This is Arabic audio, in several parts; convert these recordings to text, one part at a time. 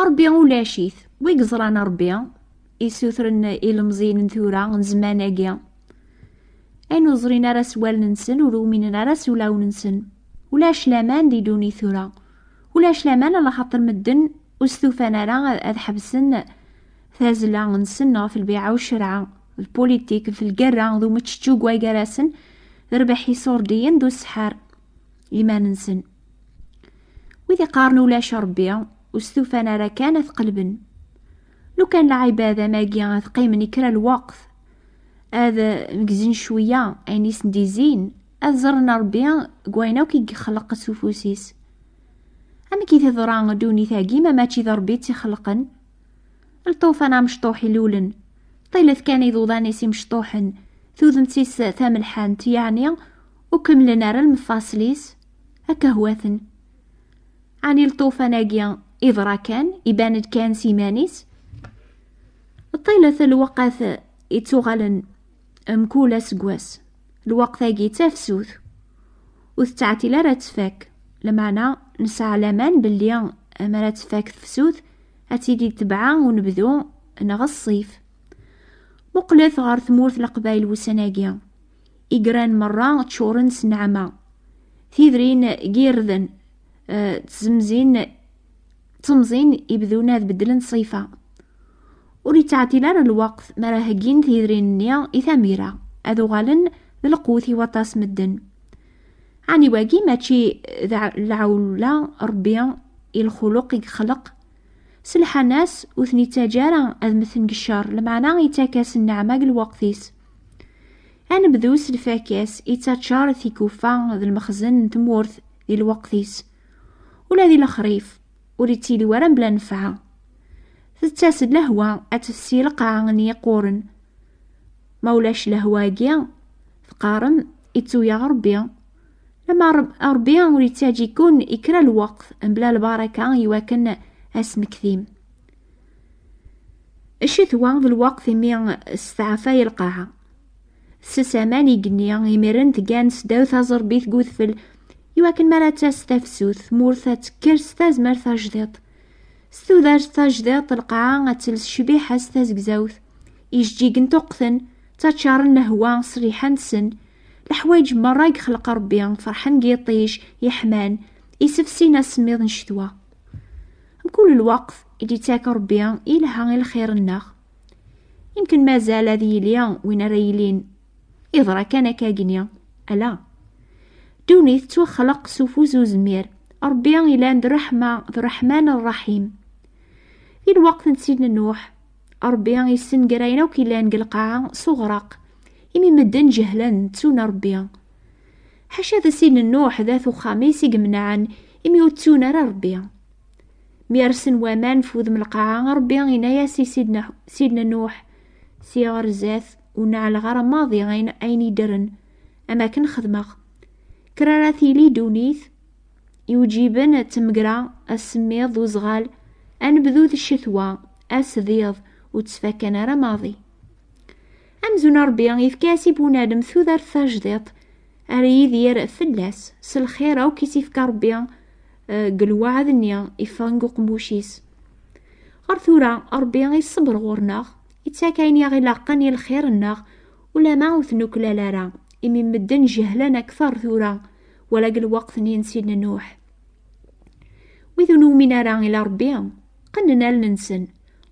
ربي ولاشيت ويقزرانا ربي يسوثرن إلمزين ثورا نزماناكيا أين زرينا راه سوال ننسن ولوميننا راه سولاو ننسن ولاش لامان دي دوني ثورا ولاش لامان على خاطر مدن وستوفانا راه أذ حبسن ثازلا نسن في البيعة والشرعة البوليتيك في القرة ذو متشتوق وايقراسن ربحي صورديين دو السحار إما ننسن وإذا قارنوا لاش ربي وستوفانا راه كانت قلبا لو كان العبادة ماقيا ثقيمني كرا الوقت هذا مكزين شوية عينيس نديزين أزرنا ربي قوينا وكي خلق سوفوسيس أما كي تذران دوني ثاقي ما تشي ربي تخلقن الطوفانا مشطوحي لولن طيلة كان يضوضانيسي مشطوحن ثوذمتيس ثاملحان يعني وكملنا راه المفاصليس هكا هواثن عني الطوفاناقيا إذرا كان يباند كان سيمانيس الطيلة الوقت يتوغلن مكولة سقواس الوقت هاقي تافسوث وثتعتي لا راه تفاك لمعنى نسعى لامان باللي اما راه تفاك تفسوث هتيدي تبعا ونبذو نغ الصيف مقلث غار ثمورث القبايل وسناقيا إقران مرة تشورن سنعمة ثيذرين قيرذن تمزين يبذونا بدلن صيفة وري تعطي لنا الوقت مراهقين ثيذرين نيا إثاميرا أذو غالن ذلقوثي وطاس مدن عني واقي ماشي العولة ربيا الخلق يخلق سلحة ناس وثني تجارة أذمثن قشار لمعنى يتاكاس النعمة الوقتيس أنا بذوس الفاكاس يتاتشار ثيكوفا ذي المخزن تمورث ذي الوقتيس ولا ذي الخريف وريتيلي ورا بلا نفعه تتاسد لهوا أتفسير قاعن يقورن مولاش لهواقيا فقارن إتويا غربيا لما ربيا وريتاج يكون إكرا الوقت بلا البركة يواكن اسم كثيم الشتوى ذو الوقت مي استعفاي القاعة سساماني قنيا يمرن تقان سداو ثازر بيث قوثفل يواكن مرات استفسوث مورثة كرس تازمر ثاجديط ستوذار ثاجديط القاعة غتلس شبيحة ستازقزاوث يجيقن تقثن تاتشارن لهوا صريحان سن الحوايج مرة يخلق ربيا فرحان قيطيش يحمان يسفسينا سميض نشتوى كل الوقت اللي تاك ربيا إلها الخير الناغ يمكن ما زال ذي ليا وين ريلين إذرا كان كاقنيا ألا دوني توخلق سوفوز وزمير ربيا إلى ذو الرحمن الرحيم في الوقت نسيدنا نوح ربيا يسن قراينا وكيلان قلقاعة صغرق إمي مدن جهلا تسونا ربيا حاشا ذا سيدنا نوح ذاثو خميس يقمنعن إمي وتسونا ربيا ميرسن وامان فوذ من القاعة ربيا غينايا سيدنا نوح سيغر زاث ونعل غار ماضي غين أيني درن أما كن خدمغ كراراتي لي دونيث يوجيبن تمقرا السميض وزغال أنبذوذ الشتوى أسذيض وتسفاكن رماضي أمزون ربيا يفكاسي بونادم ثوذر ثاجديط أريد ير فلاس سالخيرا وكيسيفك ربيا قلوا النيا يفانقو قموشيس غير ثورا ربيا يصبر غورناغ يتساكاين يا غي لاقاني الخير الناغ ولا ما وثنوك لا لارا إمي مدن جهلان أكثر ثورا ولا قل وقت نسيدنا نوح وإذا نومينا راه إلى ربيا قننا لننسن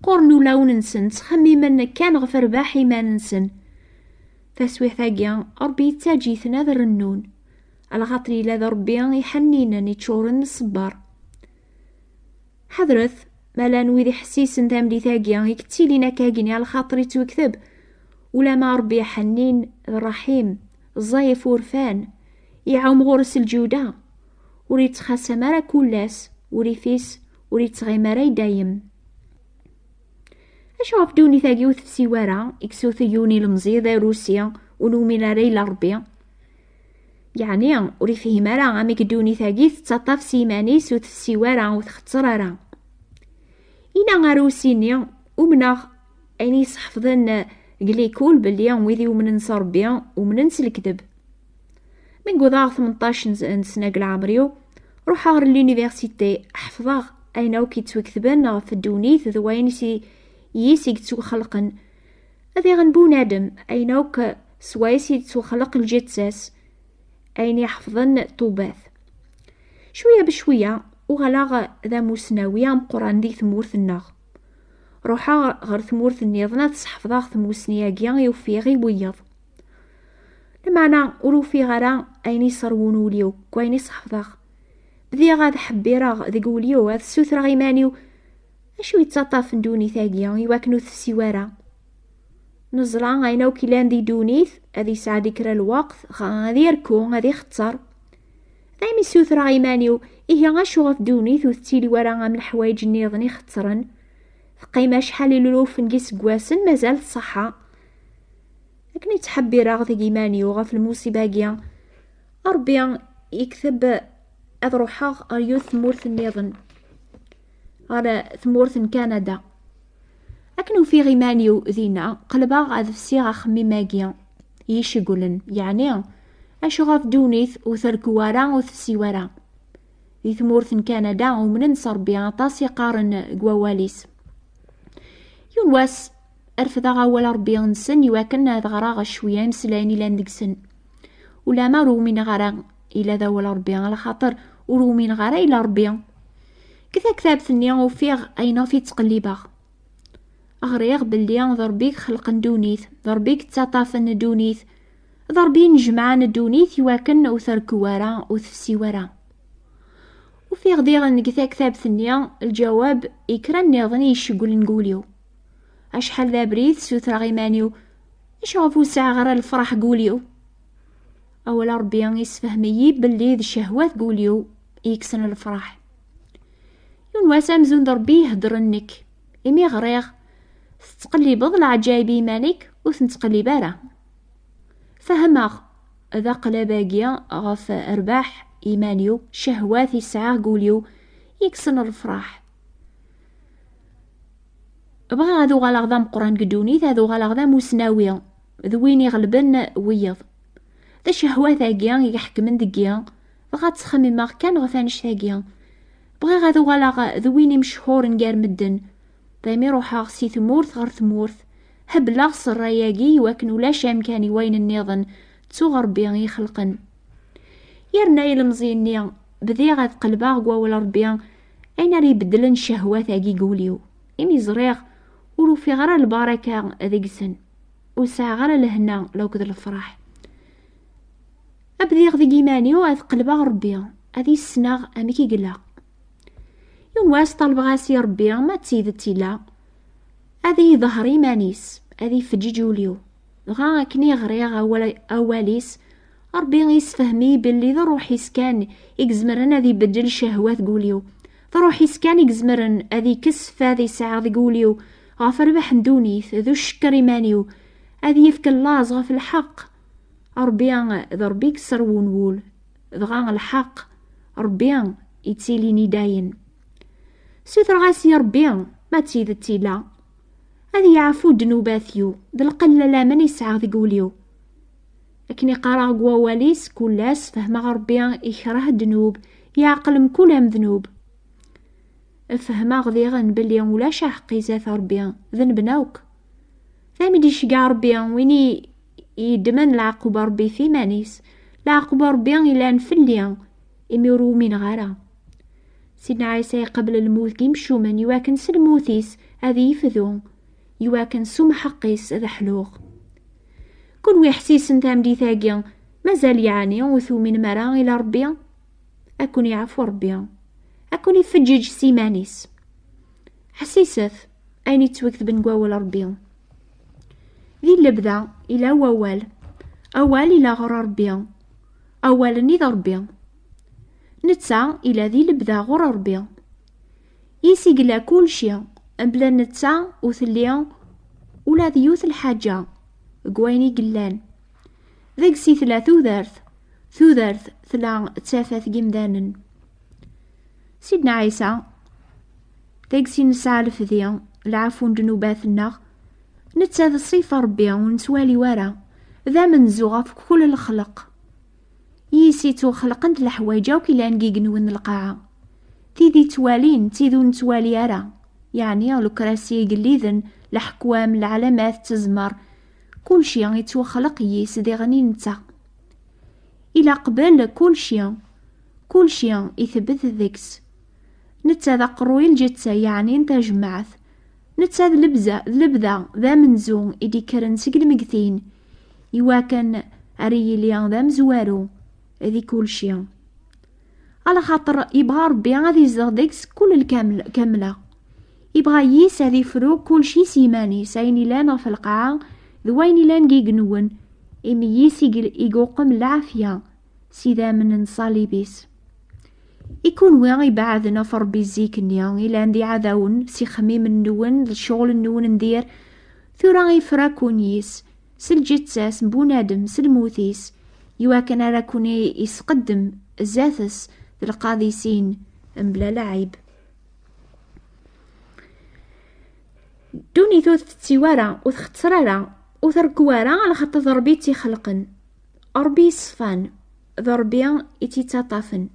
قرنو لاو ننسن تخميمن كان غفر باحي ما ننسن فاسوي ثاقيا ربي تاجيثنا ذا الرنون على خاطري لا ذا ربيا يحنينا نيتشورن الصبار حضرث مالان ويذي حسيسن ثاملي ثاقيا يكتيلينا كاقيني على خاطري توكذب ولا ما ربي حنين الرحيم الزايف ورفان يعوم غورس الجودة وريت خاسمارا كولاس وريفيس وريت غيمارا دايم أشوف دوني ثاقيو ثسيوارا إكسو ثيوني المزيدة روسيا ونومينا ريلا ربيا يعني وريفيه مارا عميك دوني ثاقي تتطاف سيماني سو ثسيوارا وثخترارا إنا غاروسيني ومناغ أيني صحفظن قليكول باللي ويذي ومن نصر بيا ومن ننسى الكذب من قضاء 18 سنة العمريو روح غير لونيفرسيتي حفظاغ أينو كي توكتبن في الدونيث ذوين يسيك توخلقن هذي غنبون آدم أينوك سوايسي توخلق الجتساس أين يحفظن طوباث شوية بشوية وغلاغ ذا موسناوية مقران دي ثمورث الناغ روحا غير ثمورث النيضنا تسحفظاغ ثموسنياكيا يوفيغي ويض لمعنى وروفي غرا أيني صرون وليو كويني صحفظاغ بدي غاد حبيراغ ذي قوليو هذا السوثر غيمانيو أشو يتسطف دوني ثاقيا يواكنو ثسيوارا نزرع غيناو كيلان دي دونيث هذي ساعة كرا الوقت غادي يركو غادي يختار دايما السوثر غيمانيو إيه غاشو غف دونيث وثتيلي ورا من الحوايج النيضني خطرن قيمة شحال الولوف نقيس قواسن مازال صحة لكن يتحبي راغ ذي جيمانيو غف الموسيباقيا أربيا يكتب أذروحاغ أريو ثمورث النيضن على ثمورث كندا أكنو في غيمانيو ذينا قلبا غاد في سيغا خمي ماقيا يشيقولن يعني أشو غاف دونيث وثركوارا وثسيوارا ذي ثمورث كندا ومن نصر بيان طاسي قارن قواليس يونواس أرفضا غاولا ربي نسن يواكن هاد غراغ شوية مسلاين إلا ندقسن ولا ما رومين غرا إلا ذا ولا ربي على خاطر ورومين غرا إلا ربي كذا كتاب ثنيا وفيغ أينا في تقليبا أغريغ بلي ضربيك خلقن دونيث ضربيك تطافن دونيث ضربين جمعان دونيث يواكن وثركوارا وثسيوارا وفي غديغ نكثا كتاب ثنيا الجواب إكران نيضني يشقول نقوليو أشحال ذا بريث سوثرا غيمانيو إش غفو ساعة غرا الفرح قوليو أولا ربي يسفهمي بلي ذي الشهوات قوليو يكسن الفرح يونواس أمزون ضربي هدرنك إمي غريغ تتقلبض العجايب مانك وتنتقلب بارا فهماغ ذا قلباقيا غف أرباح إيمانيو شهوات يسعى قوليو يكسن الفرح بغا هذو غالاغ ذا مقران قدوني هذو غالاغ ذا موسناوية ذوين يغلبن ويض ذا شهوات ثاقيا يحكمن ذقيا بغا تسخمي ماغ كان غفانش ثاقيا بغا غادو غالاغ ذوين مشهور نقار مدن ذايمي روحا غسي ثمورث غير ثمورث هبلاغ صراياقي وكن ولا شامكاني وين النيضن تسو ربيا يخلقن يرنا يلمزيني بذي غاد قلبا قوا ولا ربيا أين راه يبدلن الشهوات هاكي قوليو إمي زريغ ولو في غرا البركة ذيقسن وساعة غرا لهنا لو كذا الفرح أبدي غذي قيمانيو هاد قلبا ربيا هذي السناغ أميكي قلا يونواس طالب غاسي ربيا ما تسيدتي لا هذي ظهري مانيس هذي فجي جوليو غا كني غريغ أوليس ربي يسفهمي باللي ذا روحي سكان يكزمرن هذي بدل الشهوات قوليو ذا روحي سكان يكزمرن هذي كسف هذي ساعة ذي قوليو غافر بحندونيث ذو الشكر يمانيو هذي يفك اللاز غاف الحق ربيان ذا ربي كسر ونقول ذغا الحق ربيان يتسيليني داين سوثر غاسي ربيان ما تسيدتي لا هذي يعفو دنوباثيو ذا القلة لا من يسعى ذي قوليو لكن يقرا قواليس كلاس فهما ربيان يكره الذنوب يعقل مكولهم ذنوب فهما غذيغن بلي ولا شحقي زاث ربيان ذنب ناوك ثامي ديش قا ربيان ويني يدمن العقوبة ربي في مانيس العقوبة ربيان إلا نفليان إميرو من غارا سيدنا عيسى قبل الموت كيمشو من يواكن سلموثيس هذي يفذو يواكن سوم حقيس ذا حلوغ كون ويحسيس نتام دي ثاقيا مازال يعاني وثو من مرا إلى ربيا أكون يعفو ربيا أكون يفجج سيمانيس حسيسث أين توكذب نقوال ربيا ذي اللبذا إلى أول إلى غر ربيا أول نيذ ربيا نتسا إلى ذي لبذا غر ربيا يسيقلا كل شيء بلا نتسا وثليا ولا ذيوث الحاجة قويني قلان ذاك سي ثلاث ثلا تسافث جمدانا سيدنا عيسى ذاك سي نسالف ذيا العفو دنوباتنا نتساذ الصيفة ربيا ونسوالي ورا ذا من زوغا في كل الخلق يسيتو خلقنت الحوايجا وكيلا نقيقنون القاعة تيدي توالين تيدو نتوالي أرا، يعني لوكراسي قليذن الحكوام العلامات تزمر كل شيء يتوخلق يس دي غني نتا. إلا قبل كل شيء يثبت ذكس نتا ذا قروي الجتة، يعني نتا جمعث نتا لبذا ذا منزون إدي كرن سقل مقثين يواكن أريليان ذا مزوارو ذي كل شيء. على خاطر يبغى ربي غادي يزغ ديكس كل الكاملة، يبغى يس هذي فرو كل شي سيماني سايني لانا في القاعة ذويني لان جيجنون إمي يسي يقوقم العافية سيدا من نصالي بيس. يكون وين يبعثنا في ربي الزيك نيان إلا عندي عذاون سي خميم النون الشغل النون ندير ثورا يفراكون يس سلجتساس بونادم سلموثيس يواكن راكوني يسقدم زاثس القاضيسين بلا لعيب. دوني ثوث تسيوارا وثخترارا وثركوارا على خط ضربي تيخلقن أربي صفان ضربيا يتيتطافن.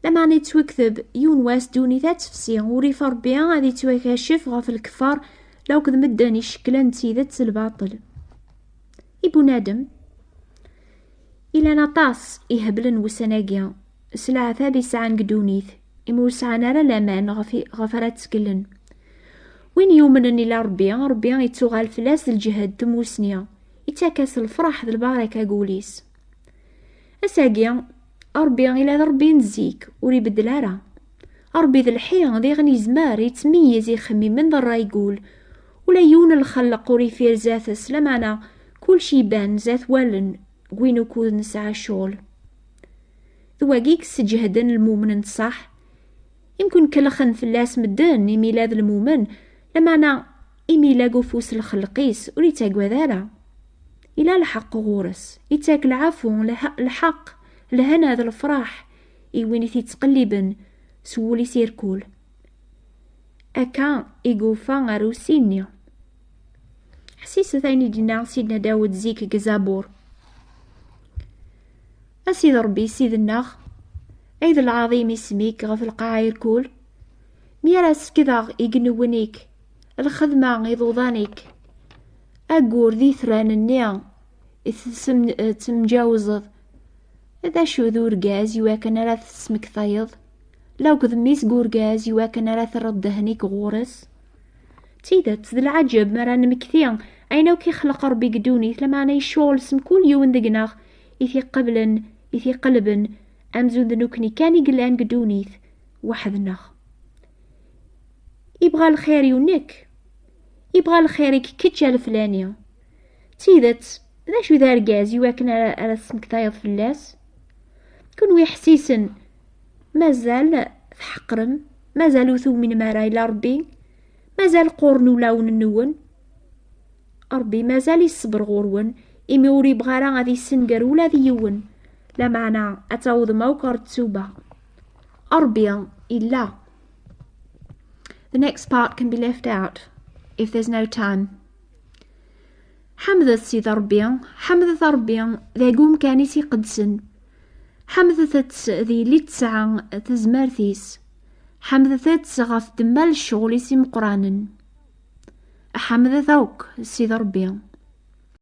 لما نتوكذب يون واس دوني ذات تفسي وريف ربيا غادي توكاشف غاف الكفار لو كذ مداني شكلا ذات الباطل. إبو نادم إلا نطاس يهبلن وسناقيا سلعة ثابي سعان قدونيث إمو سعان على لامان غفرات سكلن وين يومن إلى ربيا يتوغال فلاس الجهد تموسنيا يتاكاس الفرح ذا الباركة قوليس أساقيا ربيا إلا ذا ربي نزيك وري بدلارا ربي ذا الحين ذي غني زمار يتميز يخمي من ذا يقول ولا يون الخلق وري فير زاثس لمانا كل شي بان زاث والن وينو كون نسعى الشغل ذواقيك سجهدن المؤمن صح يمكن كلخن فلاس مدن يميلاد المؤمن لمانا يميلاقو فوس الخلقيس وري تاقوى ذارا إلا الحق غورس يتاك العفو الحق لهنا هذا الفرح وين تقلبن سولي سيركول أكا إيقوفا غاروسينيا. حسيس ثاني دينا سيدنا داود زيك قزابور أسيد ربي سيد الناخ عيد العظيم يسميك غف القاعير كول ميراس كذا يقنونيك الخدمة يضوضانيك أقور ذي ثران النيا تمجاوزض إذا شو ذو رقاز يواكن راث اسمك ثايض لو كذميس قورقاز يواكن راث ردهنيك غورس تيدت ذي العجب مران مكثيان أينو كي خلق ربي قدوني لما أنا يشول اسم كل يوم دقناغ يثي قلبن أمزون ذنوكني كان يقلان قدونيث واحد ناخ يبغى الخير يونيك يبغى الخيرك كتشا الفلانية تيدت ذا شو ذا رقاز يواكن على اسمك ثايض فلاس كون ويحسيسن مازال تحقرم مازال وثو من ماراي لربي مازال قورنو لاون النون ربي مازال يصبر غورون إمي وري بغارا غادي يسنقر ولا ذي يون لا معنى أتعوض موقر تسوبة أربيا إلا. The next part can be left out if there's no time. حمد سي ضربيا حمد ضربيا ذا قوم كانيسي قدسن حمد ثت ذي اللي تسعى تزمارثيس حمد ثت غف دمال الشغل يسي مقرانن حمد ذوك سي ضربيا.